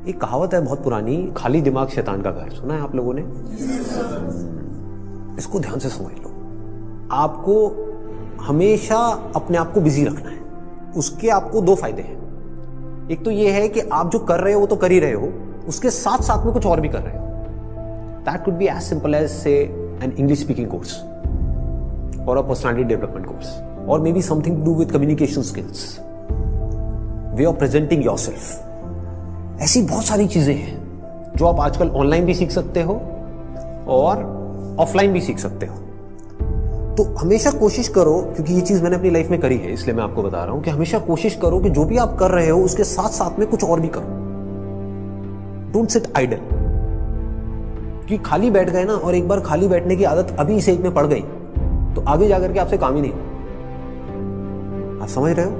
एक कहावत है बहुत पुरानी, खाली दिमाग शैतान का घर। सुना है आप लोगों ने? इसको ध्यान से समझ लो। आपको हमेशा अपने आप को बिजी रखना है। उसके आपको दो फायदे हैं। एक तो ये है कि आप जो कर रहे हो वो तो कर ही रहे हो, उसके साथ साथ में कुछ और भी कर रहे हो। That could be as simple as say an English speaking course और अ पर्सनालिटी डेवलपमेंट कोर्स, और may be something to do with communication skills, way of presenting yourself. ऐसी बहुत सारी चीजें हैं जो आप आजकल ऑनलाइन भी सीख सकते हो और ऑफलाइन भी सीख सकते हो। तो हमेशा कोशिश करो, क्योंकि ये चीज मैंने अपनी लाइफ में करी है इसलिए मैं आपको बता रहा हूं कि हमेशा कोशिश करो कि जो भी आप कर रहे हो उसके साथ साथ में कुछ और भी करो। Don't sit idle. कि खाली बैठ गए ना, और एक बार खाली बैठने की आदत अभी इस एज में पड़ गई तो आगे जाकर के आपसे काम ही नहीं। आप समझ रहे हो?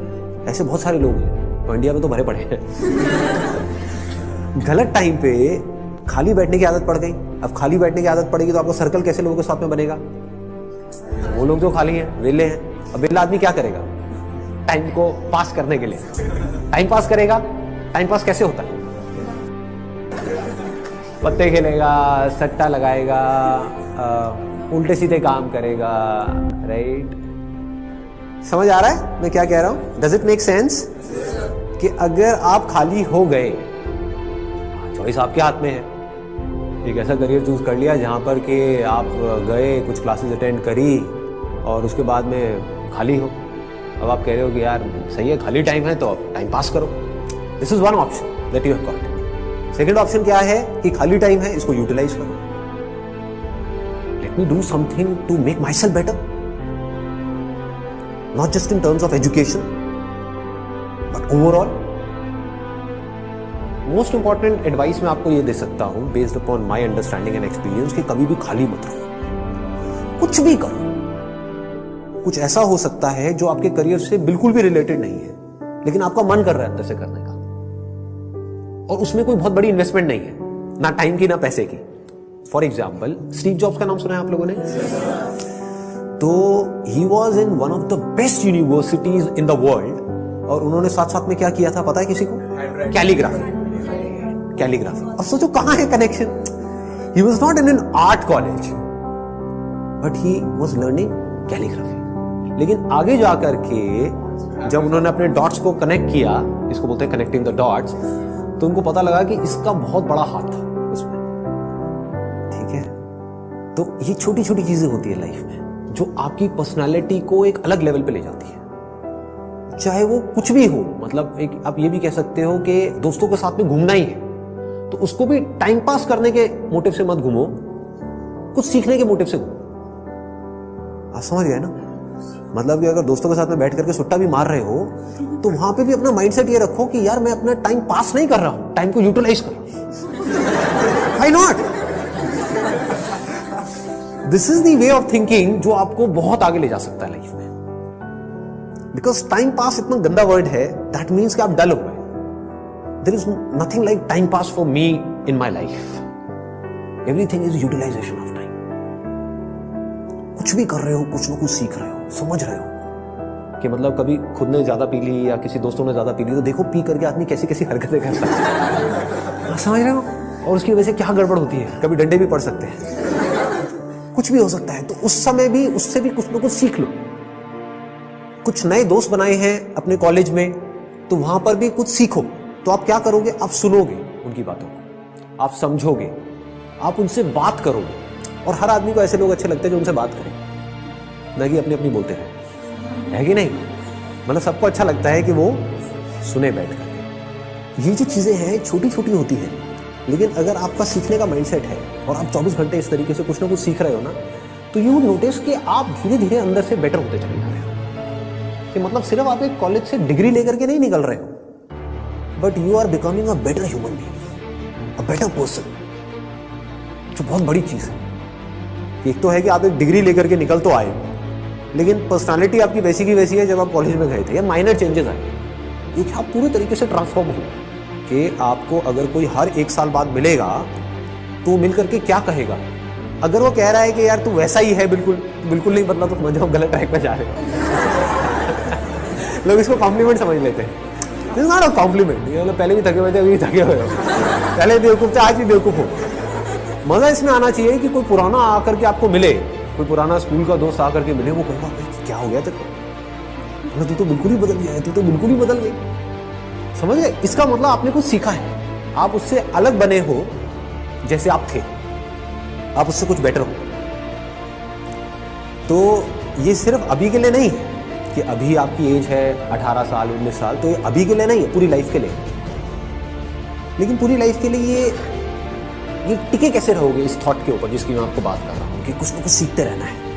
ऐसे बहुत सारे लोग हैं और इंडिया में तो भरे पड़े हैं। गलत टाइम पे खाली बैठने की आदत पड़ गई। अब खाली बैठने की आदत पड़ेगी तो आपको सर्कल कैसे लोगों के साथ में बनेगा? वो लोग जो खाली हैं, वेले हैं। अब वेला आदमी क्या करेगा टाइम को पास करने के लिए? टाइम पास करेगा। टाइम पास कैसे होता है? पत्ते खेलेगा, सट्टा लगाएगा, उल्टे सीधे काम करेगा। राइट? समझ आ रहा है मैं क्या कह रहा हूं? Does it make sense? कि अगर आप खाली हो गए, चॉइस आपके हाथ में है। एक ऐसा करियर चूज कर लिया जहां पर कि आप गए, कुछ क्लासेस अटेंड करी और उसके बाद में खाली हो। अब आप कह रहे हो कि यार सही है, खाली टाइम है तो अब टाइम पास करो। This is one option that you have got. Second option क्या है कि खाली टाइम है, इसको यूटिलाइज करो। Let me do something to make myself better, not just in terms of education but overall. Most important advice मैं आपको ये दे सकता हूं based upon my understanding and experience कि कभी भी खाली मत रहो, कुछ भी करो। कुछ ऐसा हो सकता है जो आपके करियर से बिल्कुल भी रिलेटेड नहीं है, लेकिन आपका मन कर रहा है अंदर से करने का, और उसमें कोई बहुत बड़ी इन्वेस्टमेंट नहीं है, ना टाइम की ना पैसे की। फॉर एग्जाम्पल, स्टीव जॉब्स का नाम सुना है आप लोगों ने? तो he was in one of the best universities in the world, और उन्होंने साथ साथ में क्या किया था पता है किसी को? कैलीग्राफी। कैलीग्राफी। अब सोचो कहां है connection? He was not in an art college but he was learning calligraphy. लेकिन आगे जाकर के जब उन्होंने अपने डॉट्स को कनेक्ट किया, इसको बोलते हैं कनेक्टिंग द डॉट्स, तो उनको पता लगा कि इसका बहुत बड़ा हाथ था उसमें। ठीक है? तो ये छोटी छोटी चीजें होती है लाइफ में जो आपकी पर्सनालिटी को एक अलग लेवल पे ले जाती है। चाहे वो कुछ भी हो, मतलब एक आप ये भी कह सकते हो कि दोस्तों के साथ में घूमना ही है तो उसको भी टाइम पास करने के मोटिव से मत घूमो, कुछ सीखने के मोटिव से घूमो। आप समझ गए ना? मतलब कि अगर दोस्तों के साथ में बैठ करके सुट्टा भी मार रहे हो तो वहां पे भी अपना माइंडसेट ये रखो कि यार मैं अपना टाइम पास नहीं कर रहा हूं, टाइम को यूटिलाइज कर रहा हूं। Why not? This is the way of thinking जो आपको बहुत आगे ले जा सकता है लाइफ में। बिकॉज टाइम पास इतना गंदा वर्ड है, दैट मीन्स कि आप डल हो गए। There is nothing like time pass for me in my life. Everything is utilisation of time. कुछ भी कर रहे हो, कुछ ना कुछ सीख रहे हो, समझ रहे हो कि मतलब कभी खुद ने ज्यादा पी ली या किसी दोस्तों ने ज्यादा पी ली तो देखो पी करके आदमी कैसी कैसी हरकतें करता है। समझ रहे हो? और उसकी वजह से क्या गड़बड़ होती है, कभी डंडे भी पड़ सकते हैं, कुछ भी हो सकता है। तो उस समय भी उससे भी कुछ ना कुछ सीख लो। कुछ नए दोस्त बनाए हैं अपने कॉलेज में तो वहां पर भी कुछ सीखो। तो आप क्या करोगे? आप सुनोगे उनकी बातों को, आप समझोगे, आप उनसे बात करोगे। और हर आदमी को ऐसे लोग अच्छे लगते हैं जो उनसे बात करें, ना कि अपनी अपनी बोलते रहे, है कि नहीं? मतलब सबको अच्छा लगता है कि वो सुने बैठ करके। ये जो चीजें हैं छोटी छोटी होती हैं, लेकिन अगर आपका सीखने का माइंडसेट है और आप 24 घंटे इस तरीके से कुछ ना कुछ सीख रहे हो ना, तो यू नोटिस कि आप धीरे धीरे अंदर से बेटर होते चले जा रहे हो। कि मतलब सिर्फ आप एक कॉलेज से डिग्री लेकर के नहीं निकल रहे हो, but you are becoming a better human being, a better person, जो बहुत बड़ी चीज है। एक तो है कि आप एक डिग्री लेकर के निकल तो आए, लेकिन पर्सनालिटी आपकी वैसी की वैसी है जब आप कॉलेज में गए थे, या माइनर चेंजेस आए। एक आप पूरे तरीके से ट्रांसफॉर्म हो कि आपको अगर कोई हर 1 साल बाद मिलेगा तो मिल करके क्या कहेगा? अगर वो कह रहा है कि यार तू वैसा ही है, बिल्कुल बिल्कुल नहीं बदला, तो समझो गलत ट्रैक पे जा रहे हो। लोग इसको कॉम्प्लीमेंट समझ लेते हैं। This is not a compliment. ये मतलब पहले भी थके हुए थे, अभी भी थके हुए हो, पहले बेवकूफ थे, आज भी बेवकूफ हो। मजा इसमें आना चाहिए कि कोई पुराना आकर के आपको मिले, कोई पुराना स्कूल का दोस्त आकर के मिले, वो कहेगा क्या हो गया तेरे को, तू तो बिल्कुल ही बदल गया है, तू तो बिल्कुल ही बदल गई। समझ गए? इसका मतलब आपने कुछ सीखा है, आप उससे अलग बने हो जैसे आप थे, आप उससे कुछ बेटर हो। तो ये सिर्फ अभी के लिए नहीं है कि अभी आपकी एज है 18 साल 19 साल, तो ये अभी के लिए नहीं है, पूरी लाइफ के लिए। लेकिन पूरी लाइफ के लिए ये टिके कैसे रहोगे इस थॉट के ऊपर जिसकी मैं आपको बात कर रहा हूं कि कुछ ना कुछ सीखते रहना है।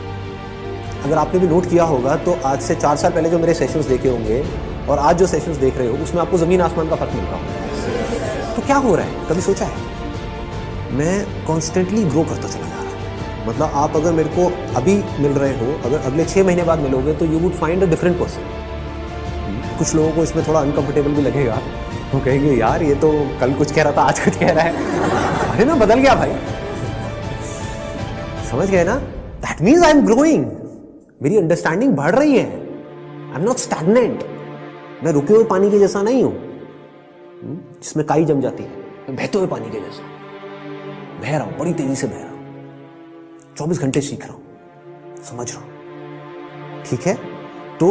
अगर आपने भी नोट किया होगा तो आज से 4 साल पहले जो मेरे सेशंस देखे होंगे और आज जो सेशंस देख रहे हो उसमें आपको जमीन आसमान का फर्क मिल रहा होगा। तो क्या हो रहा है, कभी सोचा है? मैं कॉन्स्टेंटली ग्रो करता चला जा रहा हूं। मतलब आप अगर मेरे को अभी मिल रहे हो, अगर अगले 6 महीने बाद मिलोगे तो you would find a different person. कुछ लोगों को इसमें थोड़ा अनकंफर्टेबल भी लगेगा, वो कहेंगे यार ये तो कल कुछ कह रहा था आज कुछ कह रहा है, अरे मैं बदल गया भाई। समझ गए ना? That means I am growing, मेरी अंडरस्टैंडिंग बढ़ रही है। आई एम नॉट स्टैग्नेंट, मैं रुके हुए पानी के जैसा नहीं हूं जिसमें काई जम जाती है, मैं बहते हुए पानी के जैसा बह रहा हूं, बड़ी तेजी से बह रहा हूं, 24 घंटे सीख रहा हूं, समझ रहा हूं। ठीक है? तो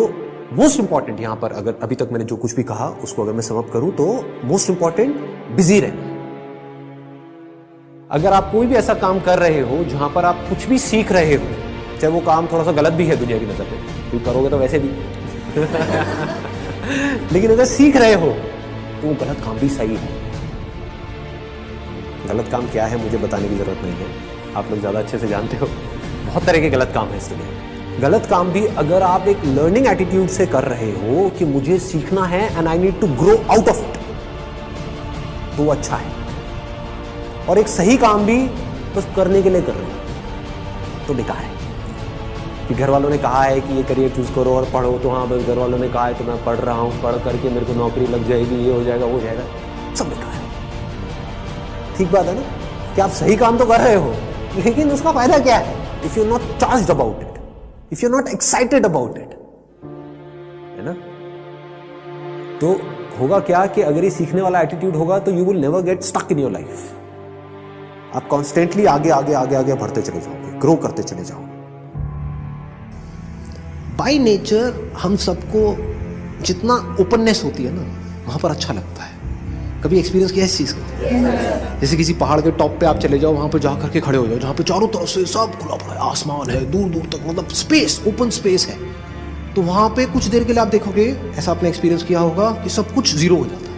मोस्ट इंपॉर्टेंट यहां पर, अगर अभी तक मैंने जो कुछ भी कहा उसको अगर मैं समअप करूं तो मोस्ट इंपॉर्टेंट बिजी रहना। अगर आप कोई भी ऐसा काम कर रहे हो जहां पर आप कुछ भी सीख रहे हो, चाहे वो काम थोड़ा सा गलत भी है दुनिया की नजर में, क्योंकि करोगे तो वैसे भी लेकिन अगर सीख रहे हो तो वो गलत काम भी सही है। गलत काम क्या है मुझे बताने की जरूरत नहीं है, आप लोग ज्यादा अच्छे से जानते हो। बहुत तरह के गलत काम है इस दुनिया में। गलत काम भी अगर आप एक लर्निंग एटीट्यूड से कर रहे हो कि मुझे सीखना है and I need to grow out of it, तो वो अच्छा है। और एक सही काम भी बस करने के लिए कर रहे हो तो बेकार है। कि घर वालों ने कहा है कि ये करियर चूज करो और पढ़ो, तो हाँ बस घर वालों ने कहा है तो मैं पढ़ रहा हूं, पढ़ करके मेरे को नौकरी लग जाएगी, ये हो जाएगा वो हो जाएगा, सब बेकार है। ठीक बात है ना कि आप सही काम तो कर रहे हो, लेकिन उसका फायदा क्या है if you not charged about it, if you not excited about it, है ना? तो होगा क्या कि अगर ये सीखने वाला एटीट्यूड होगा तो you will never get stuck in your life. आप कॉन्स्टेंटली आगे आगे आगे आगे बढ़ते चले जाओगे, ग्रो करते चले जाओगे। बाय नेचर हम सबको जितना ओपननेस होती है ना वहां पर अच्छा लगता है। कभी एक्सपीरियंस किया है इस चीज का? जैसे किसी पहाड़ के टॉप पे आप चले जाओ, वहां पे जा करके खड़े हो जाओ, जहां पे चारों तरफ से सब खुला पड़ा है, आसमान है दूर दूर तक, मतलब स्पेस, ओपन स्पेस है। तो वहां पे कुछ देर के लिए आप देखोगे, ऐसा आपने एक्सपीरियंस किया होगा कि सब कुछ जीरो हो जाता है।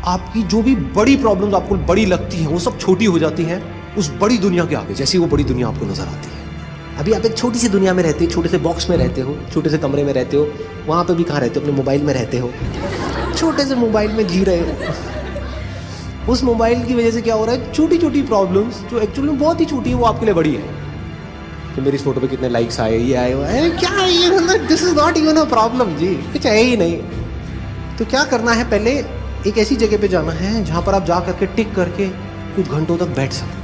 आपकी जो भी बड़ी प्रॉब्लम्स आपको बड़ी लगती है वो सब छोटी हो जाती है उस बड़ी दुनिया के आगे, जैसी वो बड़ी दुनिया आपको नजर आती है। अभी आप एक छोटी सी दुनिया में रहते हो, छोटे से बॉक्स में रहते हो, छोटे से कमरे में रहते हो, वहां पे भी कहाँ रहते हो? अपने मोबाइल में रहते हो, छोटे से मोबाइल में जी रहे हो। उस मोबाइल की वजह से क्या हो रहा है, छोटी छोटी प्रॉब्लम्स जो एक्चुअली में बहुत ही छोटी है वो आपके लिए बड़ी है। कि मेरी इस फोटो पे कितने लाइक्स आए, ये आए, अरे क्या है ये, मतलब this is not even a problem ji, कुछ है ही नहीं। तो क्या करना है, पहले एक ऐसी जगह पे जाना है जहां पर आप जा करके टिक करके कुछ घंटों तक बैठ सकें।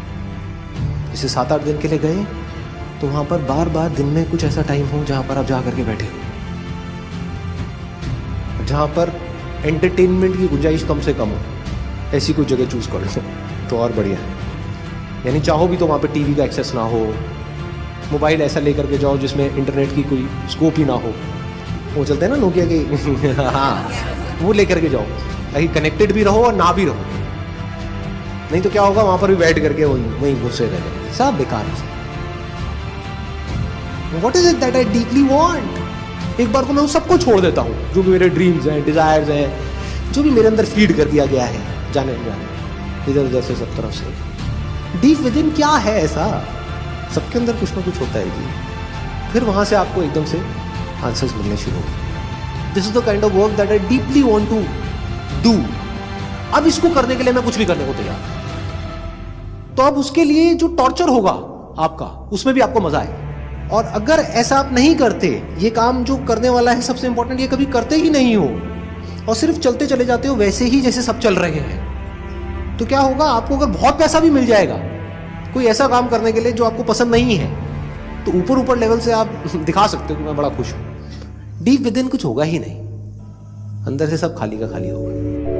जैसे 7-8 दिन के लिए गए तो वहां पर बार बार दिन में कुछ ऐसा टाइम हो जहां पर आप जा करके बैठे हो, जहां पर एंटरटेनमेंट की गुंजाइश कम से कम हो, ऐसी कोई जगह चूज कर लो तो और बढ़िया है। यानी चाहो भी तो वहां पे टीवी का एक्सेस ना हो, मोबाइल ऐसा लेकर के जाओ जिसमें इंटरनेट की कोई स्कोप ही ना हो, वो चलते हैं ना नोकिया के हाँ, वो लेकर के जाओ ताकि कनेक्टेड भी रहो और ना भी रहो। नहीं तो क्या होगा, वहां पर भी बैठ करके वहीं घुसे रहे, सब बेकार है। What is it that I deeply want? एक बार को मैं उन सबको छोड़ देता हूँ जो भी मेरे ड्रीम्स हैं, डिजायर्स हैं, जो भी मेरे अंदर फीड कर दिया गया है जाने इधर उधर से सब तरफ से। डीप विद इन क्या है ऐसा, सबके अंदर कुछ ना कुछ होता है जी। फिर वहां से आपको एकदम से आंसर्स मिलने शुरू हो। This is the kind of work that I deeply want to do. अब इसको करने के लिए मैं कुछ भी करने को तैयार। तो अब उसके लिए जो टॉर्चर होगा आपका, उसमें भी आपको मजा आए। और अगर ऐसा आप नहीं करते, ये काम जो करने वाला है सबसे इंपॉर्टेंट, ये कभी करते ही नहीं हो और सिर्फ चलते चले जाते हो वैसे ही जैसे सब चल रहे हैं, तो क्या होगा, आपको अगर बहुत पैसा भी मिल जाएगा कोई ऐसा काम करने के लिए जो आपको पसंद नहीं है, तो ऊपर ऊपर लेवल से आप दिखा सकते हो कि मैं बड़ा खुश हूं, डीप विद इन कुछ होगा ही नहीं। अंदर से सब खाली का खाली होगा।